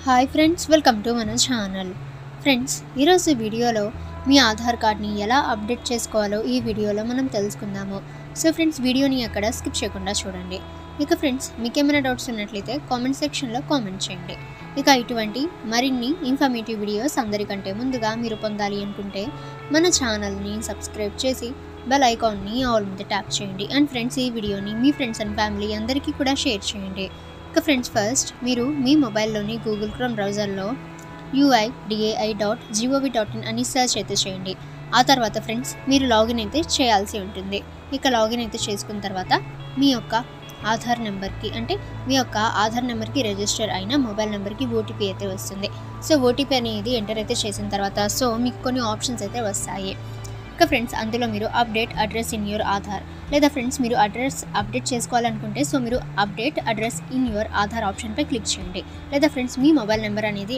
Hi friends, welcome to మన channel. Friends, ఈరోజు వీడియోలో మీ ఆధార్ కార్డ్ని ఎలా అప్డేట్ చేసుకోవాలో ఈ వీడియోలో మనం తెలుసుకుందాము. సో ఫ్రెండ్స్, వీడియోని అక్కడ స్కిప్ చేయకుండా చూడండి. ఇక ఫ్రెండ్స్, మీకు ఏమైనా డౌట్స్ ఉన్నట్లయితే కామెంట్ సెక్షన్లో కామెంట్ చేయండి. ఇక ఇటువంటి మరిన్ని ఇన్ఫర్మేటివ్ వీడియోస్ అందరికంటే ముందుగా మీరు పొందాలి అనుకుంటే మన ఛానల్ని సబ్స్క్రైబ్ చేసి బెల్ ఐకాన్ని ఆల్ మీద ట్యాప్ చేయండి. అండ్ ఫ్రెండ్స్, ఈ వీడియోని మీ ఫ్రెండ్స్ అండ్ ఫ్యామిలీ అందరికీ కూడా షేర్ చేయండి. ఇక ఫ్రెండ్స్, ఫస్ట్ మీరు మీ మొబైల్లోని గూగుల్ క్రోమ్ బ్రౌజర్లో uidai.gov.in అని సెర్చ్ అయితే చేయండి. ఆ తర్వాత ఫ్రెండ్స్, మీరు లాగిన్ అయితే చేయాల్సి ఉంటుంది. ఇక లాగిన్ అయితే చేసుకున్న తర్వాత మీ యొక్క ఆధార్ నెంబర్కి రిజిస్టర్ అయిన మొబైల్ నెంబర్కి ఓటీపీ అయితే వస్తుంది. సో ఓటీపీ అనేది ఎంటర్ అయితే చేసిన తర్వాత సో మీకు కొన్ని ఆప్షన్స్ అయితే వస్తాయి. ఇక ఫ్రెండ్స్, అందులో మీరు update address in your Aadhaar, లేదా ఫ్రెండ్స్ మీరు అడ్రస్ అప్డేట్ చేసుకోవాలనుకుంటే సో మీరు update address in your Aadhaar ఆప్షన్పై క్లిక్ చేయండి. లేదా ఫ్రెండ్స్, మీ మొబైల్ నెంబర్ అనేది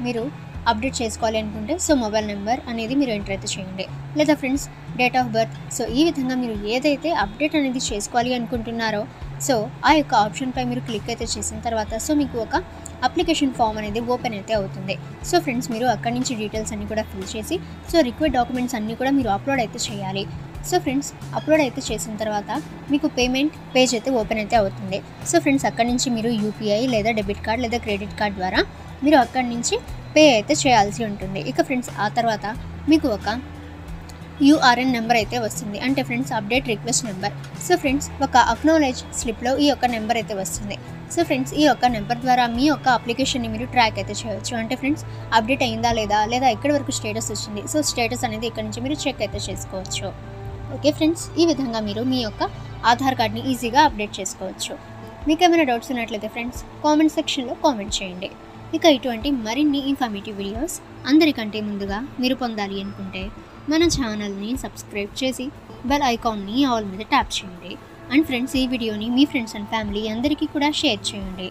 మీరు అప్డేట్ చేసుకోవాలి అనుకుంటే సో మొబైల్ నెంబర్ అనేది మీరు ఎంటర్ అయితే చేయండి. లేదా friends, date of birth. So ఈ విధంగా మీరు ఏదైతే అప్డేట్ అనేది చేసుకోవాలి అనుకుంటున్నారో సో ఆ యొక్క ఆప్షన్పై మీరు క్లిక్ అయితే చేసిన తర్వాత సో మీకు ఒక అప్లికేషన్ ఫామ్ అనేది ఓపెన్ అయితే అవుతుంది. సో ఫ్రెండ్స్, మీరు అక్కడి నుంచి డీటెయిల్స్ అన్నీ కూడా ఫిల్ చేసి సో రిక్వైర్డ్ డాక్యుమెంట్స్ అన్నీ కూడా మీరు అప్లోడ్ అయితే చేయాలి. సో ఫ్రెండ్స్, అప్లోడ్ అయితే చేసిన తర్వాత మీకు పేమెంట్ పేజ్ అయితే ఓపెన్ అయితే అవుతుంది. సో ఫ్రెండ్స్, అక్కడి నుంచి మీరు యూపీఐ లేదా డెబిట్ కార్డ్ లేదా క్రెడిట్ కార్డ్ ద్వారా మీరు అక్కడి నుంచి పే అయితే చేయాల్సి ఉంటుంది. ఇక ఫ్రెండ్స్, ఆ తర్వాత మీకు ఒక యూఆర్ఎన్ నెంబర్ అయితే వస్తుంది. అంటే friends, update request number. So friends, ఒక అక్నాలెడ్జ్ స్లిప్లో ఈ యొక్క నెంబర్ అయితే వస్తుంది. సో ఫ్రెండ్స్, ఈ యొక్క నెంబర్ ద్వారా మీ యొక్క అప్లికేషన్ని మీరు ట్రాక్ అయితే చేయవచ్చు. అంటే ఫ్రెండ్స్, అప్డేట్ అయిందా లేదా ఎక్కడి వరకు స్టేటస్ వచ్చింది, సో స్టేటస్ అనేది ఇక్కడ నుంచి మీరు చెక్ అయితే చేసుకోవచ్చు. ఓకే ఫ్రెండ్స్, ఈ విధంగా మీరు మీ యొక్క ఆధార్ కార్డ్ని ఈజీగా అప్డేట్ చేసుకోవచ్చు. మీకు ఏమైనా డౌట్స్ ఉన్నట్లయితే ఫ్రెండ్స్ కామెంట్ సెక్షన్లో కామెంట్ చేయండి. ఇక ఇటువంటి మరిన్ని ఇన్ఫర్మేటివ్ వీడియోస్ అందరికంటే ముందుగా మీరు పొందాలి అనుకుంటే మన ఛానల్ని సబ్స్క్రైబ్ చేసి బెల్ ఐకాన్ని ఆల్ మీద ట్యాప్ చేయండి. అండ్ ఫ్రెండ్స్, ఈ వీడియోని మీ ఫ్రెండ్స్ అండ్ ఫ్యామిలీ అందరికీ కూడా షేర్ చేయండి.